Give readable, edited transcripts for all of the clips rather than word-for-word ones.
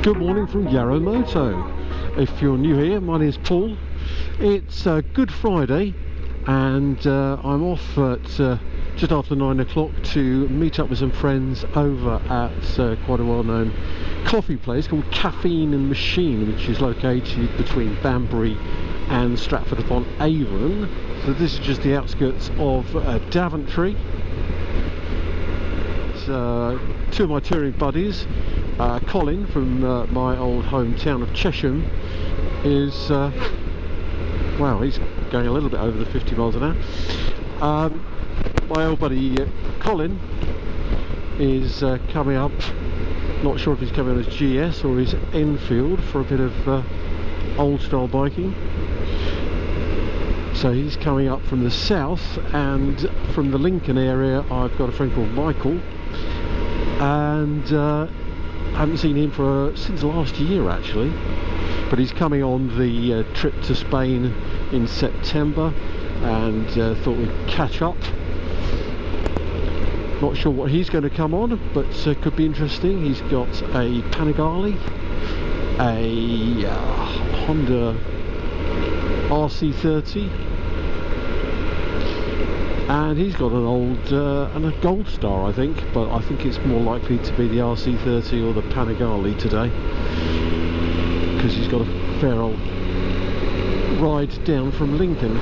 Good morning from Yarro Moto. If you're new here, my name is Paul. It's Good Friday and I'm off at just after 9 o'clock to meet up with some friends over at quite a well-known coffee place called Caffeine Machine, which is located between Banbury and Stratford upon Avon. So this is just the outskirts of Daventry. Two of my touring buddies, Colin from my old hometown of Chesham, is wow, he's going a little bit over the 50 miles an hour. My old buddy Colin is coming up, not sure if he's coming on his GS or his Enfield for a bit of old style biking. So he's coming up from the south, and from the Lincoln area I've got a friend called Michael, and I haven't seen him since last year actually, but he's coming on the trip to Spain in September, and thought we'd catch up. Not sure what he's going to come on, but could be interesting. He's got a Panigale, a Honda RC30, and he's got an old and a Gold Star, I think, but I think it's more likely to be the RC30 or the Panigale today, because he's got a fair old ride down from Lincoln.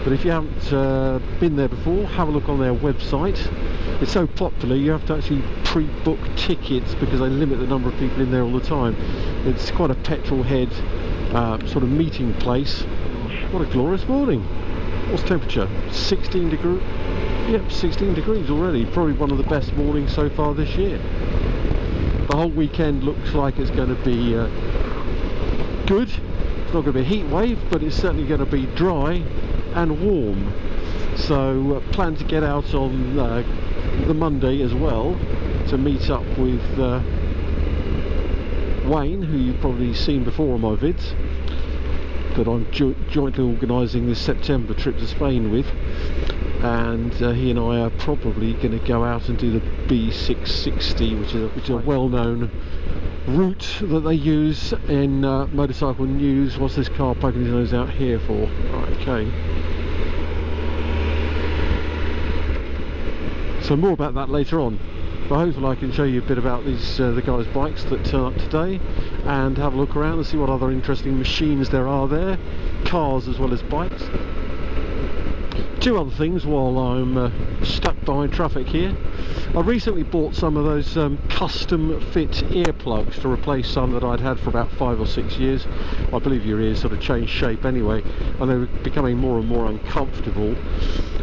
But if you haven't been there before, have a look on their website. It's so popular you have to actually pre-book tickets because they limit the number of people in there all the time. It's quite a petrol head sort of meeting place. What a glorious morning. What's the temperature? 16 degrees. Yep, 16 degrees already. Probably one of the best mornings so far this year. The whole weekend looks like it's going to be good. It's not going to be a heat wave, but it's certainly going to be dry and warm. So plan to get out on the Monday as well to meet up with Wayne, who you've probably seen before on my vids, that I'm jointly organising this September trip to Spain with, and he and I are probably going to go out and do the B660, which is a well-known route that they use in motorcycle news. What's this car poking his nose out here for? Right, okay. So more about that later on. But hopefully I can show you a bit about these the guys' bikes that turn up today, and have a look around and see what other interesting machines there are there, cars as well as bikes. Two other things while I'm stuck behind traffic here. I recently bought some of those custom fit earplugs to replace some that I'd had for about 5 or 6 years. I believe your ears sort of changed shape anyway, and they were becoming more and more uncomfortable.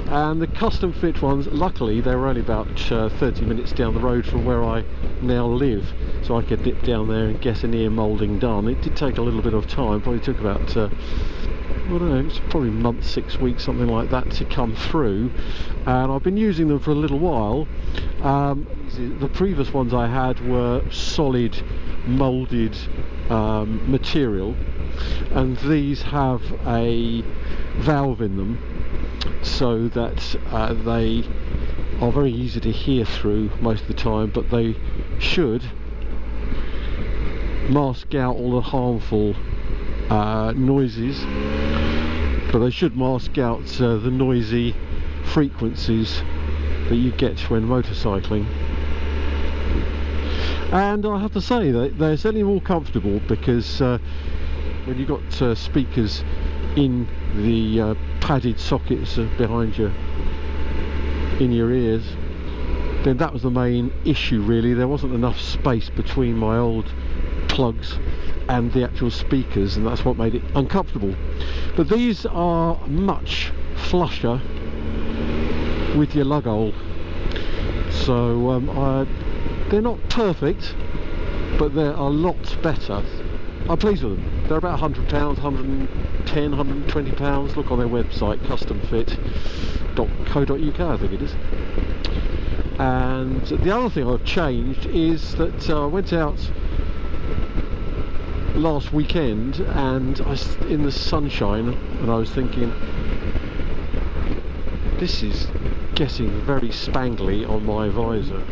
And the custom fit ones, luckily they were only about 30 minutes down the road from where I now live, so I could dip down there and get an ear moulding done. It did take a little bit of time, probably took about I don't know, it's probably a month, 6 weeks, something like that to come through, and I've been using them for a little while. The previous ones I had were solid moulded material, and these have a valve in them so that they are very easy to hear through most of the time, but they should mask out all the harmful noises, but they should mask out the noisy frequencies that you get when motorcycling. And I have to say that they're certainly more comfortable, because when you've got speakers in the padded sockets behind you in your ears, then that was the main issue really. There wasn't enough space between my old plugs and the actual speakers, and that's what made it uncomfortable. But these are much flusher with your lug hole, so they're not perfect, but they're a lot better. I'm pleased with them. They're about £100, 110, £120. Look on their website, customfit.co.uk I think it is. And the other thing I've changed is that I went out last weekend and I was in the sunshine, and I was thinking, this is getting very spangly on my visor.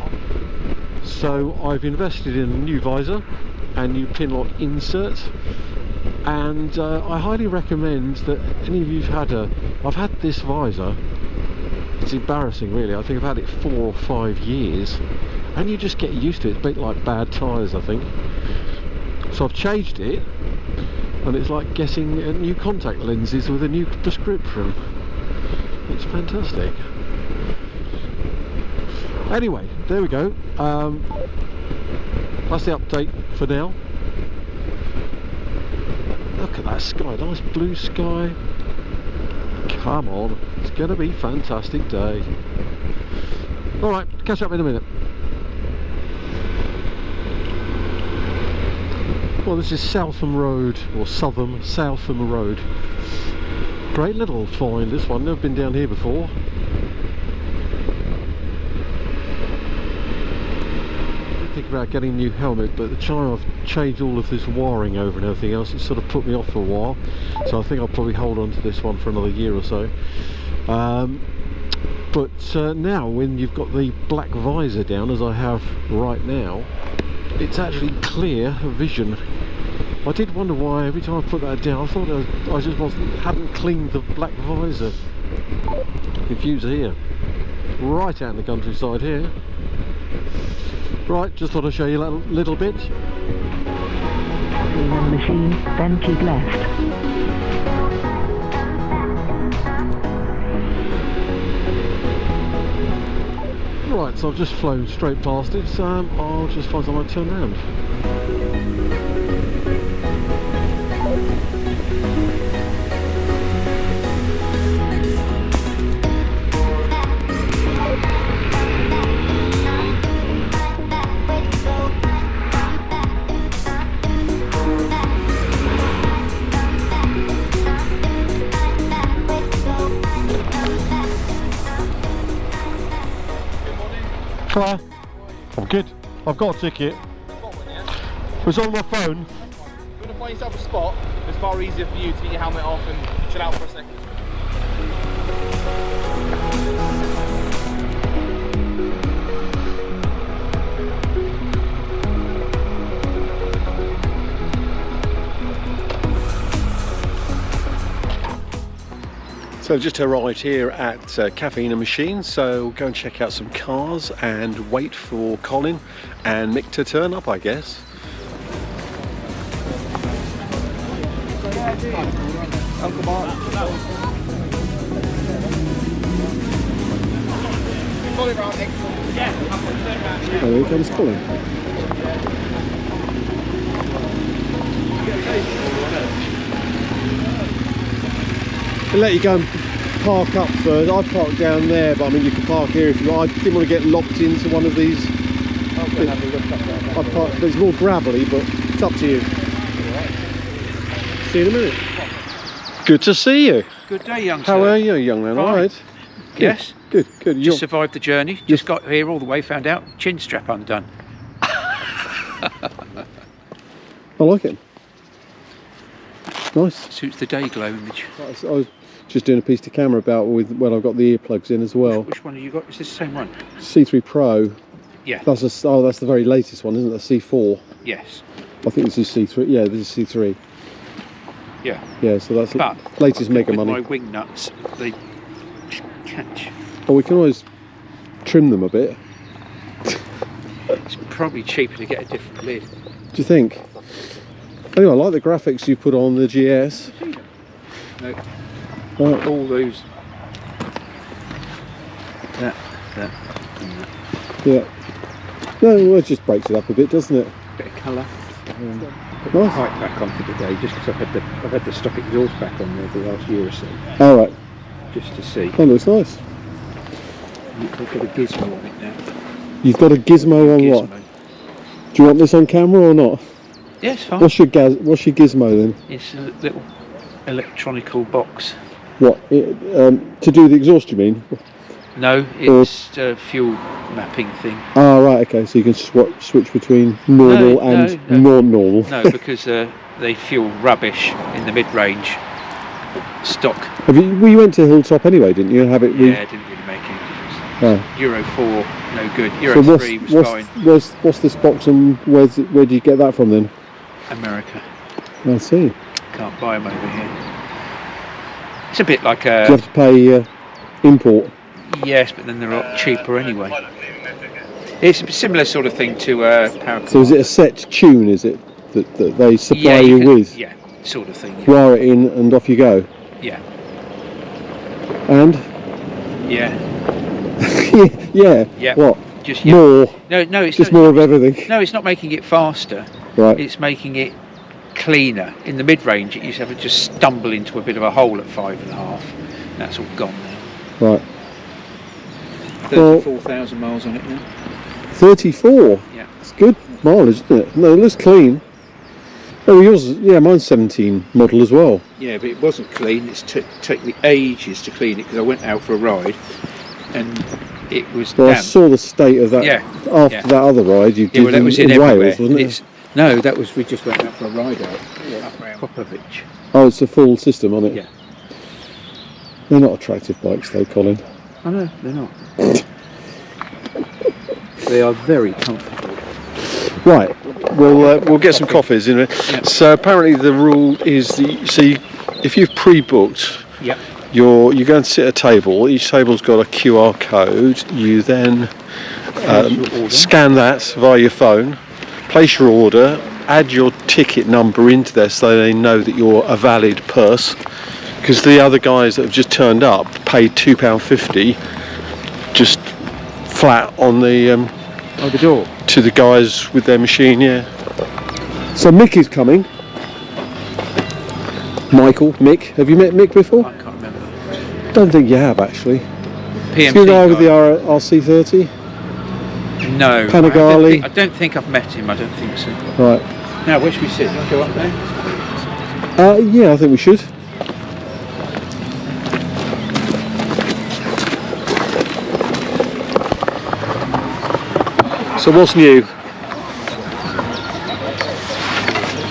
So I've invested in a new visor and new pin lock insert, and I highly recommend that any of you've had I've had this visor, it's embarrassing really, I think I've had it 4 or 5 years, and you just get used to it. It's a bit like bad tyres, I think. So I've changed it, and it's like getting new contact lenses with a new prescription. It's fantastic. Anyway, there we go. That's the update for now. Look at that sky, nice blue sky. Come on, it's going to be a fantastic day. Alright, catch up in a minute. Well, this is Southam Road, or Southam Road. Great little find, this one. Never been down here before. Think about getting a new helmet, but the time I've changed all of this wiring over and everything else, it's sort of put me off for a while. So I think I'll probably hold on to this one for another year or so. But now, when you've got the black visor down, as I have right now, it's actually clear vision. I did wonder why every time I put that down, I thought I just hadn't cleaned the black visor. Confuser here. Right out in the countryside here. Right, just thought I'd show you a little bit. Caffeine Machine, then keep left. Right, so I've just flown straight past it, so I'll just find somewhere to turn around. Hello. I'm good. I've got a ticket. It was on my phone. You want to find yourself a spot, it's far easier for you to get your helmet off and chill out for a second. So I've just arrived here at Caffeine Machine, so we'll go and check out some cars and wait for Colin and Mick to turn up, I guess. Oh, here comes Colin. I'll let you go and park up first. I've parked down there, but I mean you can park here if you like. I didn't want to get locked into one of these. I'll go and have a look up there. Parked, it's more gravelly, but it's up to you. See you in a minute. Good to see you. Good day, young How sir. are you, young man? All right. Good. Yes. Good. Good. Just survived the journey. Just got here all the way. Found out chin strap undone. I like it. Nice. Suits the day glow image. I was just doing a piece to camera about when I've got the earplugs in as well. Which one have you got? Is this the same one? C3 Pro. Yeah. That's the very latest one, isn't it? The C4. Yes. I think this is C3. Yeah, this is C3. Yeah. Yeah, so that's But the latest mega with money. my wing nuts, they catch. Well, we can always trim them a bit. It's probably cheaper to get a different lid. Do you think? Anyway, I like the graphics you put on the GS. No. Right. All those. That, and that. Yeah. No, well, it just breaks it up a bit, doesn't it? Bit of colour. Put Nice. the pipe back on for today, just because I've had the stock exhaust back on there for the last year or so, All right. just to see. That looks nice. I've got a gizmo on it now. You've got a gizmo on what? Gizmo. Do you want this on camera or not? Yes, fine. What's your gizmo then? It's a little electronical box. What? To do the exhaust, you mean? No, it's a fuel mapping thing. Ah, right. Okay. So you can switch between normal and non-normal. No, because they fuel rubbish in the mid-range stock. Well, you went to Hilltop anyway, didn't you? Have it? Yeah, it didn't really make any difference. Oh. Euro 4, no good. Euro 3 was fine. What's this box and where do you get that from then? America. I see. Can't buy them over here. It's a bit like a... Do you have to pay import? Yes, but then they're a lot cheaper anyway. It's a similar sort of thing to PowerShot. So is it a set tune, is it, that they supply you with? Yeah, sort of thing. Yeah. Wire it in and off you go? Yeah. And? Yeah. Yeah. What? Just more? No, it's just not, more of everything? No, it's not making it faster. Right. It's making it cleaner. In the mid-range, it used to have to just stumble into a bit of a hole at 5.5. That's all gone now. Right. 34,000 miles on it now. 34? Yeah. It's good mileage, isn't it? No, it looks clean. Oh, yours, yeah, mine's 17 model as well. Yeah, but it wasn't clean. It's taken me ages to clean it because I went out for a ride and it was Well, damp. I saw the state of that after that other ride you did well, that was in Wales, wasn't it? No, that was, we just went out for a ride out. Up around Popovich. Oh, it's a full system on it? Yeah. They're not attractive bikes though, Colin. I know, they're not. They are very comfortable. Right, we'll get some coffees in it. Yep. So apparently the rule is if you've pre-booked, yep. you go and sit at a table. Each table's got a QR code. You then scan that via your phone, place your order, add your ticket number into there so they know that you're a valid purse. Because the other guys that have just turned up paid £2.50 just flat on the door to the guys with their machine. Yeah. So Mick is coming. Mick. Have you met Mick before? I can't remember. Don't think you have actually. PMC the guy with the RC30? No. Panigale? I don't think I've met him. I don't think so. Right. Now, where should we sit? Go up there? Yeah, I think we should. So what's new?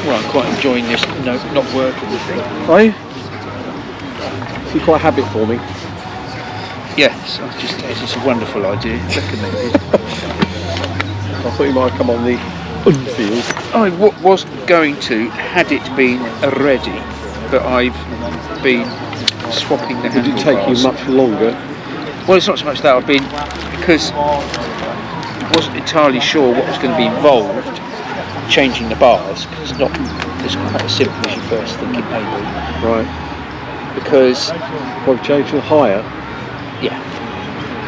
Well, I'm quite enjoying this not working thing. Are you? It's quite habit forming. Yes, it's just a wonderful idea. Recommended. I thought you might come on the unfield. I was going to, had it been ready, but I've been swapping the handlebars. Did it take you much longer? Well, it's not so much that because I wasn't entirely sure what was going to be involved changing the bars. It's not as quite as simple as you first think it may be. Right. Because I've changed to higher. Yeah.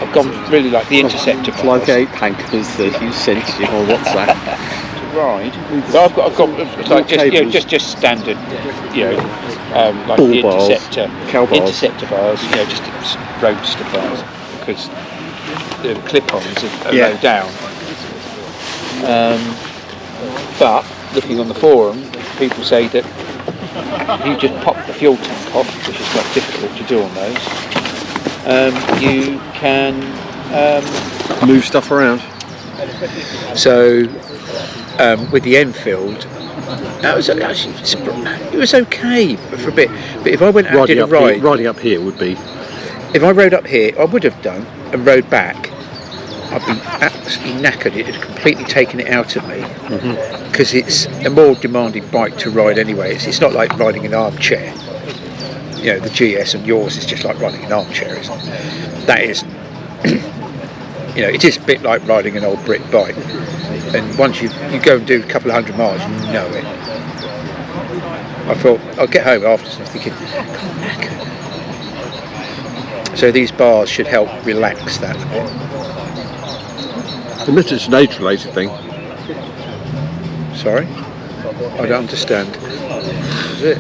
I've gone really like the Interceptor bars. Like 8 pankers that you sent you on WhatsApp. To ride. But I've got like just standard, like ball the bars, Interceptor bars, just roadster bars, because the clip-ons are low down. But looking on the forum, people say that you just pop the fuel tank off, which is quite difficult to do on those. You can move stuff around. So with the Enfield, that was actually, it was okay for a bit. But if I went out and did a ride, riding up here would be. If I rode up here, I would have done and rode back. I'd be absolutely knackered. It had completely taken it out of me because it's a more demanding bike to ride anyway. It's not like riding an armchair. The GS and yours is just like riding an armchair, isn't it? That is, it is a bit like riding an old brick bike. And once you go and do a couple of 100 miles, you know it. I thought, I'll get home after and I'm thinking, I'm knackered. So these bars should help relax that a bit. Unless it's an age-related thing. Sorry? I don't understand. Is it?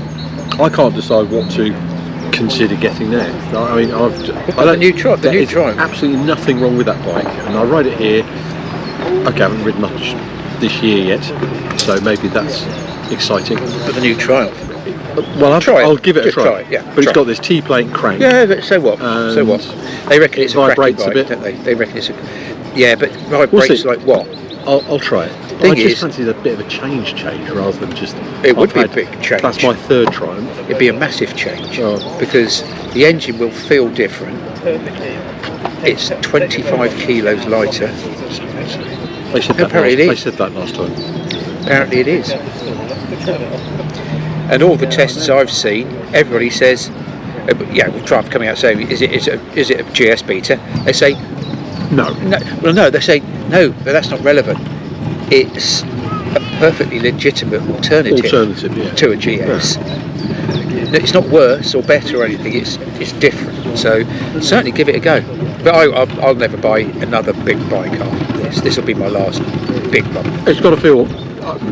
I can't decide what to consider getting there. I mean, the new Triumph. Absolutely nothing wrong with that bike, and I ride it here. Okay, I haven't ridden much this year yet, so maybe that's exciting. But the new Triumph. Well, I'll give it a try. But it's got this T-plate crank. Yeah, but so what? So what? They reckon it's a vibrates bike, a bit, don't they? They reckon it's a. Yeah, but vibrates like what? I'll try it. I just fancy a bit of a change rather than just. It would be a big change. That's my third Triumph. It'd be a massive change because the engine will feel different. It's 25 kilos lighter. They said that, Apparently it they is. said that last time. Apparently it is. And all the tests I've seen, everybody says, with Triumph coming out saying, is it a GS Beta? They say, No. no, they say, no, that's not relevant. It's a perfectly legitimate alternative Yeah. to a GS. It's not worse or better or anything, it's different. So certainly give it a go. But I'll never buy another big bike after this. This will be my last big one. It's got to feel,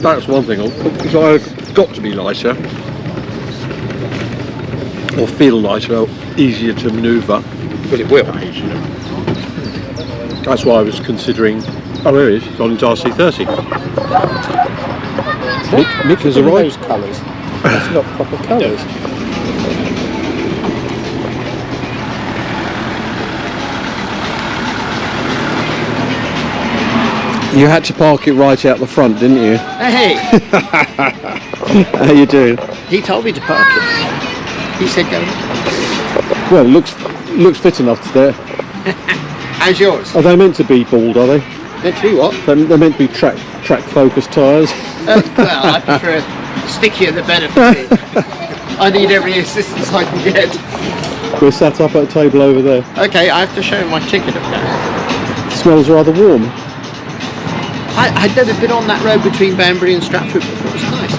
that's one thing, it's either got to be lighter or feel lighter, easier to manoeuvre. Well, it will. That's why I was considering, oh there it is, it's on into RC30. Mick has arrived. Those colours. That's not proper colours. You had to park it right out the front, didn't you? Hey, How you doing? he told me to park it. He said go. Well, it looks fit enough today. How's yours? Are they meant to be bald, are they? Meant to be what? They're meant to be track focused tyres. Well, I prefer stickier the better for me. I need every assistance I can get. We're sat up at a table over there. Okay, I have to show him my ticket up there. Smells rather warm. I'd never been on that road between Banbury and Stratford before. It was nice.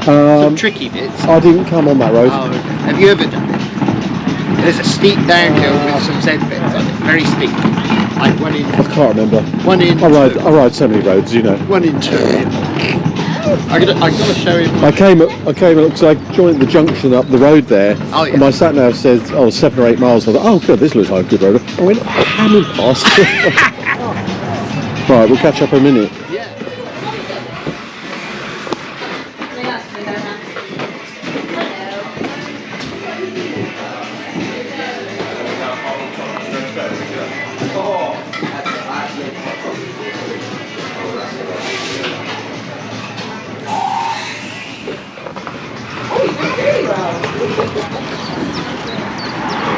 Some tricky bits. I didn't come on that road. Oh, have you ever done it? There's a steep downhill with some Z bits on it. Very steep. Like one in. I can't remember. One in. I ride so many roads, you know. One in two. I got to show him. I came because I joined the junction up the road there. Oh, yeah. And my sat nav says, 7 or 8 miles. I thought, oh good, this looks like a good road. I went hammering past. Right, we'll catch up in a minute. Yeah.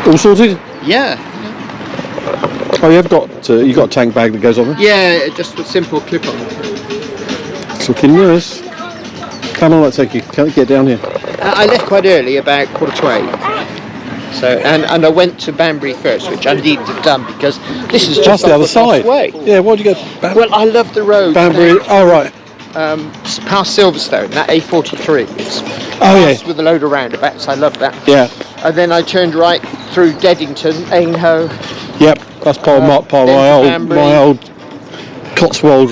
All sorted? Yeah. Oh, you've got you got a tank bag that goes on there. Yeah, just a simple clip on. It's looking nice. Come on, let's take you. Can't get down here. I left quite early, about 7:45. So, and I went to Banbury first, which I needed to have done because this is just the off other side. Way. Yeah, why'd you go? Well, I love the road. Banbury. Oh right. Past Silverstone, that A43. It's yeah. with a load of roundabouts. I love that. Yeah. And then I turned right through Deddington, Ainhoe. Yep. That's part of my old Cotswold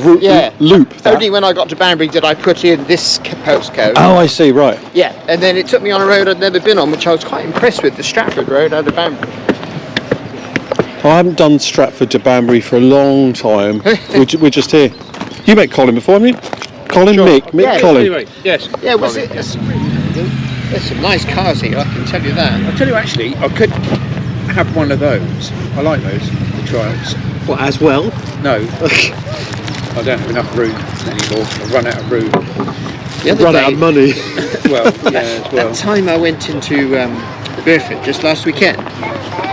loop. That. Only when I got to Banbury did I put in this postcode. Oh, I see. Right. Yeah, and then it took me on a road I'd never been on, which I was quite impressed with, the Stratford road out of Banbury. I haven't done Stratford to Banbury for a long time. we're just here. You met Colin before, haven't you? Colin, Sure. Mick, Yeah. Colin. Anyway, yes. Yeah, was it? There's some nice cars here, I can tell you that. I'll tell you actually, I could have one of those. I like those, the Triumphs. What, as well? No, I don't have enough room anymore. I've run out of room. The other Run day, out of money. Well, yeah, as well. that time I went into Burford just last weekend,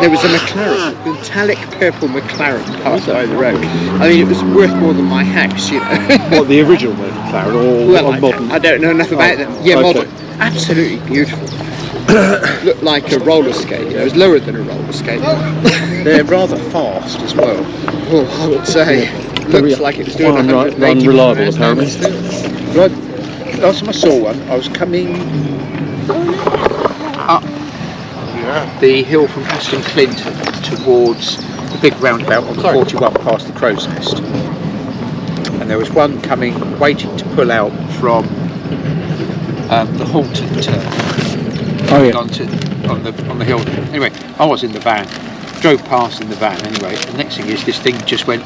there was a McLaren, a metallic purple McLaren parked by the road. I mean, it was worth more than my house, you know. What, the original McLaren or Well, modern? I don't know enough about them. Yeah, okay. modern. Absolutely beautiful. Looked like a roller skate. You know, it was lower than a roller skate. They're rather fast as well. Oh, I would say. Looks like it was doing unreliable apparently. Right, last time I saw one, I was coming up the hill from Aston Clinton towards the big roundabout on the 41 past the Crow's Nest. And there was one coming, waiting to pull out from the Halton turn. Oh yeah. On the hill. Anyway, I was in the van, drove past in the van anyway. The next thing is this thing just went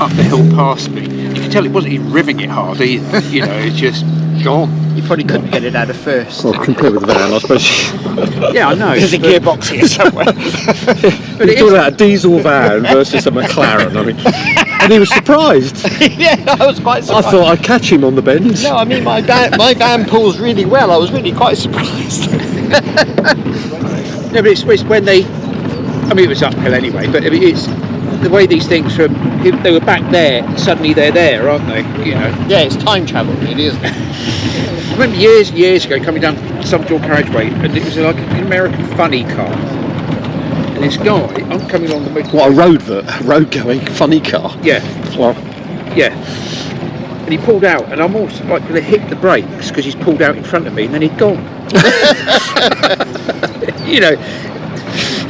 up the hill past me. You can tell it wasn't even riving it hard either. You know, it's just gone. You probably couldn't get it out of first. Well, compared with the van, I suppose. Yeah, I know. There's a gearbox here somewhere. But it's talking about a diesel van versus a McLaren. I mean, and he was surprised. Yeah, I was quite surprised. I thought I'd catch him on the bends. No, I mean my van pulls really well. I was really quite surprised. No, but it's when they I mean, it was uphill anyway, but I mean, it's the way these things they were back there, and suddenly they're there, aren't they? You know. Yeah, it's time travel, really, isn't it? I remember years and years ago coming down some dual carriageway, and it was like an American funny car. And this guy, I'm coming along the motorway. What, a road-going funny car? Yeah. Well, yeah. And he pulled out, and I'm almost like going to hit the brakes because he's pulled out in front of me, and then he'd gone. You know.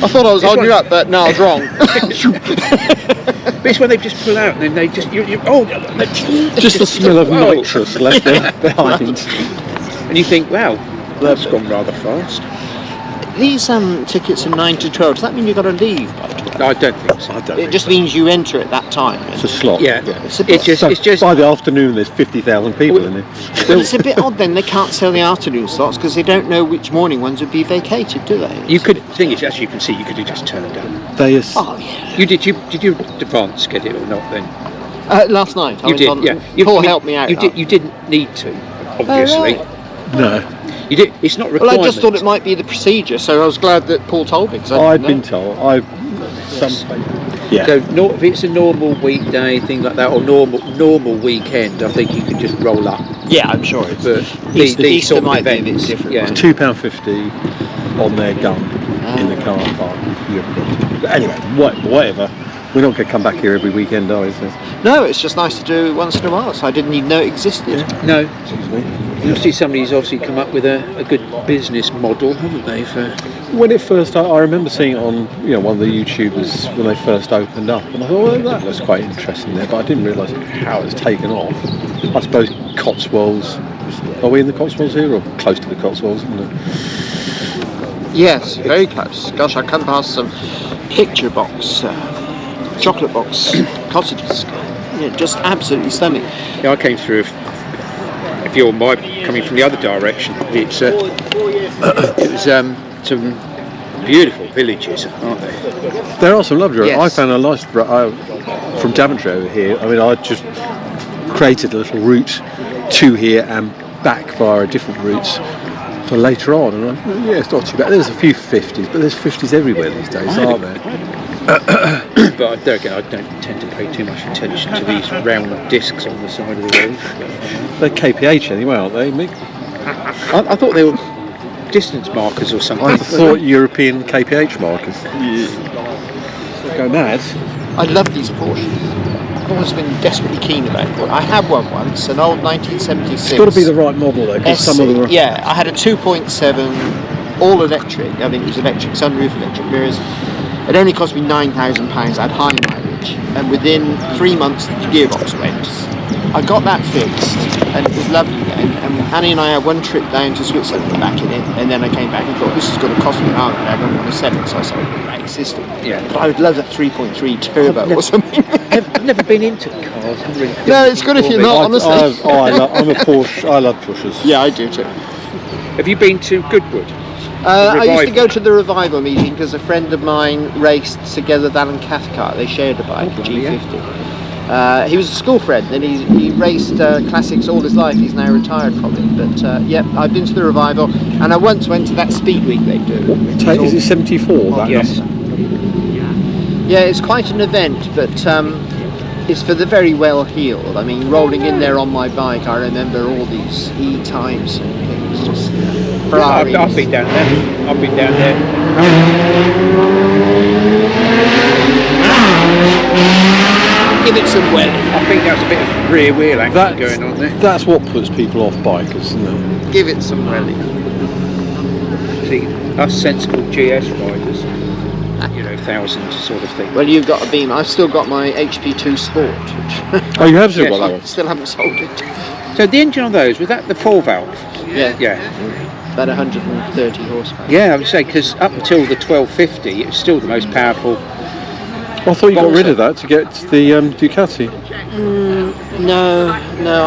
I thought I was holding you up, but no, I was wrong. But it's when they just pull out, and then they just just the smell of nitrous left behind. And you think, wow, that's gone rather fast. These tickets are 9 to 12. Does that mean you've got to leave by 12? No, I don't think so. It just means you enter at that time. It's a slot. Yeah. It's a bit, It's just by the afternoon there's 50,000 people in it. but it's a bit odd then, they can't sell the afternoon slots because they don't know which morning ones would be vacated, do they? You could. The thing is, as you can see, you could have just turned up. Oh, yeah. Did you advance get it or not then? Last night. I You went did, on, yeah. Paul helped me out. You didn't need to, obviously. Oh, right. No. You did. It's not required. Well, I just thought it might be the procedure, so I was glad that Paul told me. I've been told. Yeah. So if it's a normal weekday, thing like that, or normal weekend, I think you could just roll up. Yeah, I'm sure. But Easter these sort of might be a events, bit different. yeah. It's £2.50 on their gun in the car park. But anyway, whatever. We're not going to come back here every weekend, are we? So. No, it's just nice to do once in a while, so I didn't even know it existed. Yeah. No. Excuse me. You see, somebody's obviously come up with a good business model, haven't they? For When it first, I remember seeing it on one of the YouTubers when they first opened up, and I thought, well, that looks quite interesting there, but I didn't realise how it's taken off. I suppose Cotswolds. Are we in the Cotswolds here, or close to the Cotswolds? Isn't it? Yes, very close. Gosh, I come past some picture box, chocolate box cottages. Yeah, just absolutely stunning. yeah, I came through. If you're coming from the other direction, it was some beautiful villages, aren't they? There are some lovely. Yes. I found a nice from Daventry over here. I mean, I just created a little route to here and back via different routes for later on. And yeah, it's not too bad. There's a few 50s, but there's 50s everywhere these days, aren't there? But there again, I don't tend to pay too much attention to these round discs on the side of the road. They're KPH anyway, aren't they, Mick? I thought they were distance markers or something. I thought European KPH markers. Yeah. Go mad. I love these Porsches. I've always been desperately keen about it. I had one once, an old 1976. It's got to be the right model though, because some of them are... Yeah, I had a 2.7, all electric. I think it was electric, sunroof electric mirrors. It only cost me £9,000. I had high mileage, and within 3 months the gearbox went. I got that fixed, and it was lovely then. And Annie and I had one trip down to Switzerland back in it, and then I came back and thought, this is going to cost me an arm, and I don't want to sell it, so I sold the right system. Yeah. But I would love that 3.3 turbo or something. I've never been into cars. No, it's good if you're not, honestly. I'm a Porsche. I love Porsches. Yeah, I do too. Have you been to Goodwood? I used to go to the Revival meeting because a friend of mine raced together with Alan Cathcart. They shared a bike, a G50. He was a school friend and he raced classics all his life. He's now retired from it. But yeah, I've been to the Revival, and I once went to that speed week they do. Is it 74? That Yes. Yeah, it's quite an event, but it's for the very well-heeled. I mean, rolling in there on my bike, I remember all these E-types and things, just Ferraris. I've been down there. Give it some welly. I think that's a bit of rear wheel action going on there. That's what puts people off bikers, isn't it? Give it some welly. See, us sensible GS riders, 1,000 sort of thing. Well, you've got a beam. I've still got my HP2 Sport. Oh, you have still Yes. got that I one? still haven't sold it. So the engine on those, was that the 4-valve? Yeah. Yeah. About 130 horsepower. Yeah, I would say, because up until the 1250, it was still the most powerful. I thought you got rid of that to get the Ducati. No,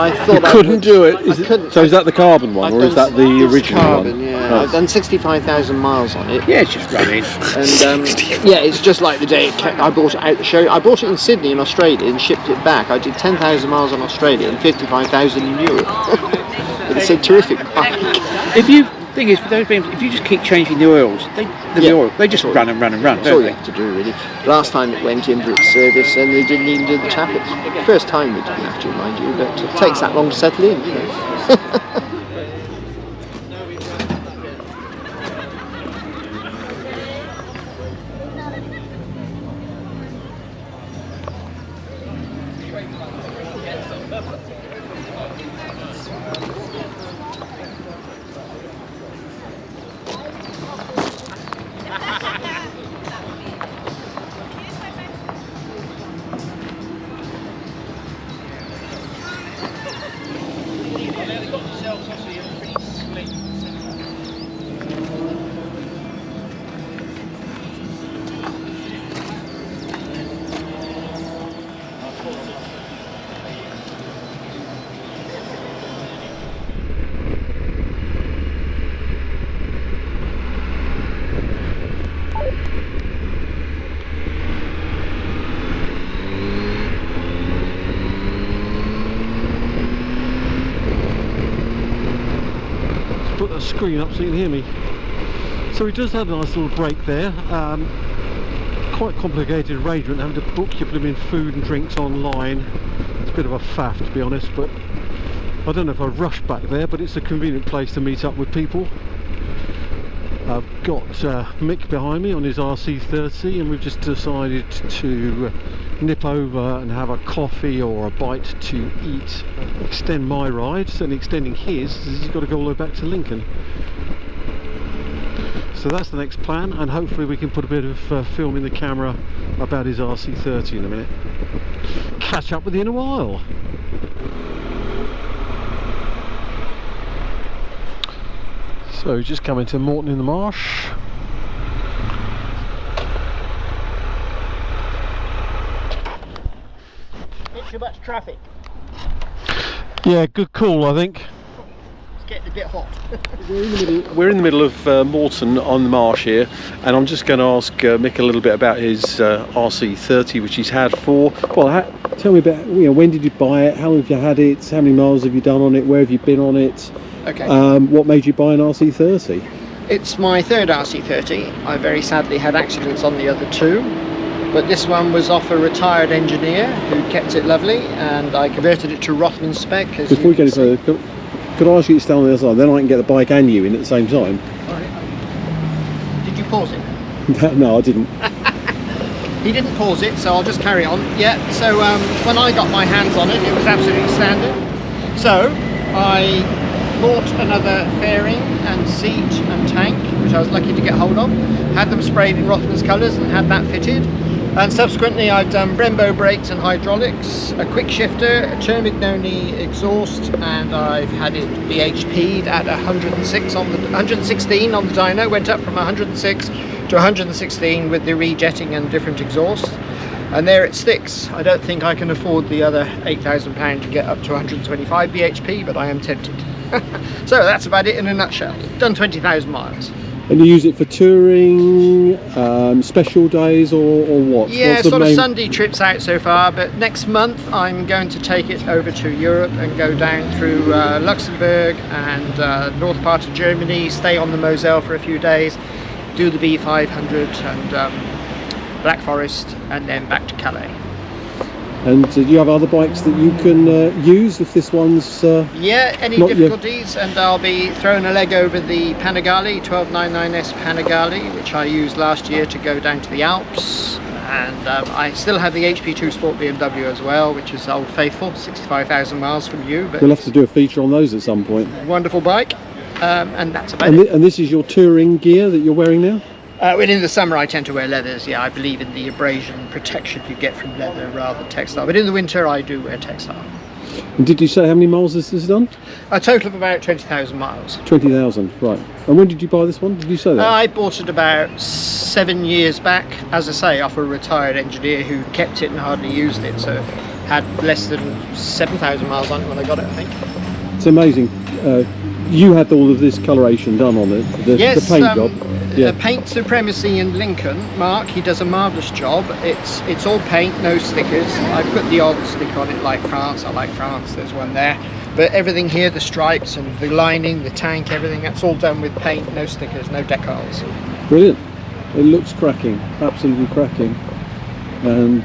I thought You I couldn't would. do it. I couldn't. So is that the carbon one, I've or is done that the it's original carbon, one? Yeah, Oh. I've done 65,000 miles on it. Yeah, it's just running. And yeah, it's just like the day I bought it out the show. I bought it in Sydney in Australia and shipped it back. I did 10,000 miles in Australia and 55,000 in Europe. But it's a terrific bike. If you Thing is, with those BMWs, if you just keep changing the oils, they just run and run and run, That's all don't you they? have to do, really. Last time it went in for its service, and they didn't even do the tappets. First time they didn't have to, mind you, but it takes that long to settle in. You know? Put the screen up so you can hear me. So we just had a nice little break there. Quite complicated arrangement, having to book your blooming food and drinks online. It's a bit of a faff, to be honest, but I don't know if I rush back there, but it's a convenient place to meet up with people. I've got Mick behind me on his RC30, and we've just decided to nip over and have a coffee or a bite to eat, extend my ride, certainly extending his, as he's got to go all the way back to Lincoln. So that's the next plan, and hopefully we can put a bit of film in the camera about his RC30 in a minute. Catch up with you in a while. So just coming to Moreton in the Marsh. Not too much traffic. Yeah, good call, I think. It's getting a bit hot. We're in the middle of Moreton on the Marsh here, and I'm just going to ask Mick a little bit about his RC30, which he's had for. Well, tell me about, when did you buy it? How long have you had it? How many miles have you done on it? Where have you been on it? Okay. What made you buy an RC30? It's my third RC30. I very sadly had accidents on the other two, but this one was off a retired engineer who kept it lovely, and I converted it to Rothman spec. Before we go any further, could I ask you to stand on the other side? Then I can get the bike and you in at the same time. Alright. Did you pause it? No, I didn't. He didn't pause it, so I'll just carry on. Yeah, so when I got my hands on it, it was absolutely standard. So I bought another fairing and seat and tank, which I was lucky to get hold of, had them sprayed in Rothman's colours and had that fitted, and subsequently I've done Brembo brakes and hydraulics, a quick shifter, a Termignoni exhaust, and I've had it BHP'd at 116 on the dyno, went up from 106 to 116 with the rejetting and different exhaust, and there it sticks. I don't think I can afford the other £8,000 to get up to 125 BHP, but I am tempted. So that's about it in a nutshell. Done 20,000 miles. And you use it for touring, special days, or what? Yeah, sort of Sunday trips out so far, but next month I'm going to take it over to Europe and go down through Luxembourg and north part of Germany, stay on the Moselle for a few days, do the B500 and Black Forest, and then back to Calais. And do you have other bikes that you can use if this one's yeah, any difficulties, and I'll be throwing a leg over the Panigale 1299S Panigale, which I used last year to go down to the Alps, and I still have the HP2 Sport BMW as well, which is old faithful, 65,000 miles from you. But we'll have to do a feature on those at some point. Wonderful bike, and that's about it. And this is your touring gear that you're wearing now? In the summer I tend to wear leathers. Yeah, I believe in the abrasion protection you get from leather rather than textile, but in the winter I do wear textile. And did you say how many miles this has done? A total of about 20,000 miles. 20,000, right. And when did you buy this one? Did you say that? I bought it about 7 years back, as I say, off a retired engineer who kept it and hardly used it, so had less than 7,000 miles on it when I got it, I think. It's amazing. You had all of this coloration done on it, the paint job. Yeah. Paint Supremacy in Lincoln, Mark, he does a marvellous job. It's all paint, no stickers. I put the odd sticker on it like France, I like France, there's one there. But everything here, the stripes and the lining, the tank, everything, that's all done with paint, no stickers, no decals. Brilliant. It looks cracking, absolutely cracking. And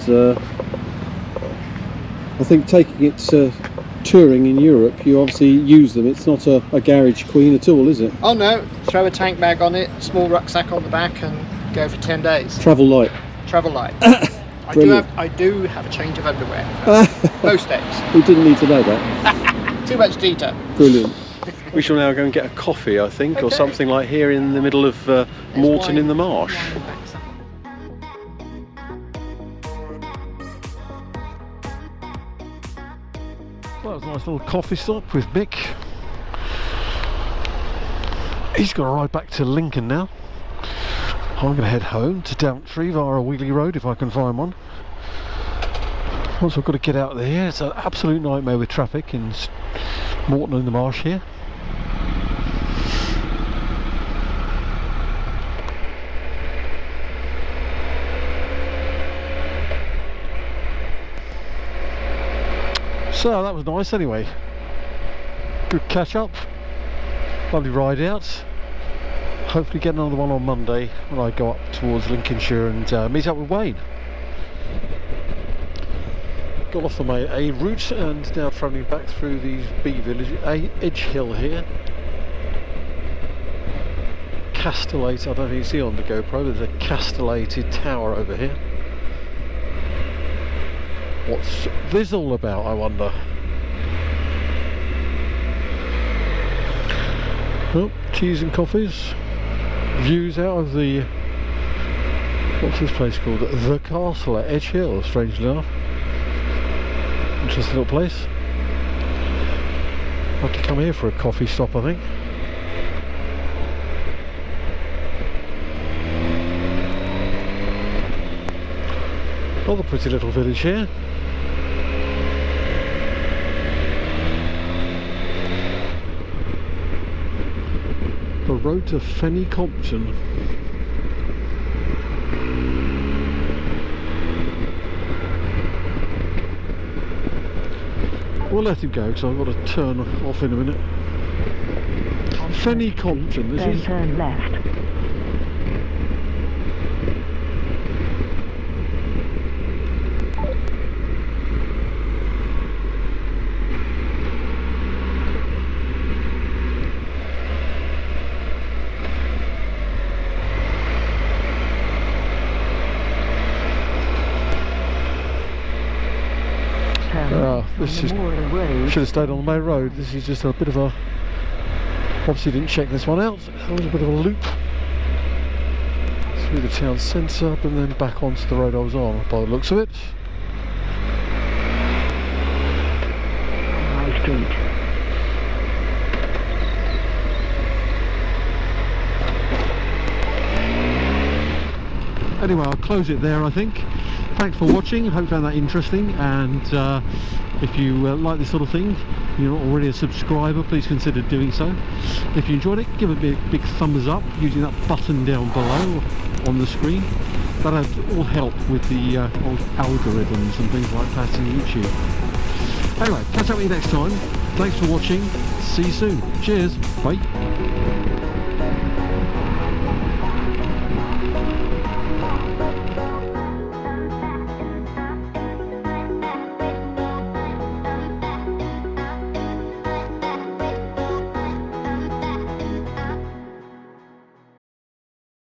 I think taking it touring in Europe, you obviously use them. It's not a garage queen at all, is it? Oh no, throw a tank bag on it, small rucksack on the back and go for 10 days. Travel light. Travel light. I do have a change of underwear most days. We didn't need to know that. Too much detail. Brilliant. We shall now go and get a coffee, I think, or something like here in the middle of Moreton in the Marsh. Well, that was a nice little coffee stop with Mick. He's got to ride back to Lincoln now. I'm going to head home to Daventry via a Wheelie Road if I can find one. Also, I've got to get out of there. It's an absolute nightmare with traffic in Moreton in the Marsh here. So that was nice anyway. Good catch up. Lovely ride out. Hopefully get another one on Monday when I go up towards Lincolnshire and meet up with Wayne. Got off the my A route and now travelling back through the B village, Edgehill here. Castellated, I don't think you see on the GoPro, there's a castellated tower over here. What's this all about, I wonder? Oh, teas and coffees. Views out of the, what's this place called? The Castle at Edgehill, strangely enough. Interesting little place. I'll have to come here for a coffee stop, I think. Another pretty little village here. The road to Fenny Compton. We'll let him go because I've got to turn off in a minute. Fenny Compton, this then is. turn left. This is, should have stayed on the main road. This is just a bit of a, obviously didn't check this one out, that was a bit of a loop through the town centre and then back onto the road I was on by the looks of it. High Street. Anyway, I'll close it there, I think. Thanks for watching, hope you found that interesting, and if you like this sort of thing, you're not already a subscriber, please consider doing so. If you enjoyed it, give it a big thumbs up using that button down below on the screen. That'll all help with the old algorithms and things like that in YouTube. Anyway, catch up with you next time. Thanks for watching, see you soon. Cheers, bye.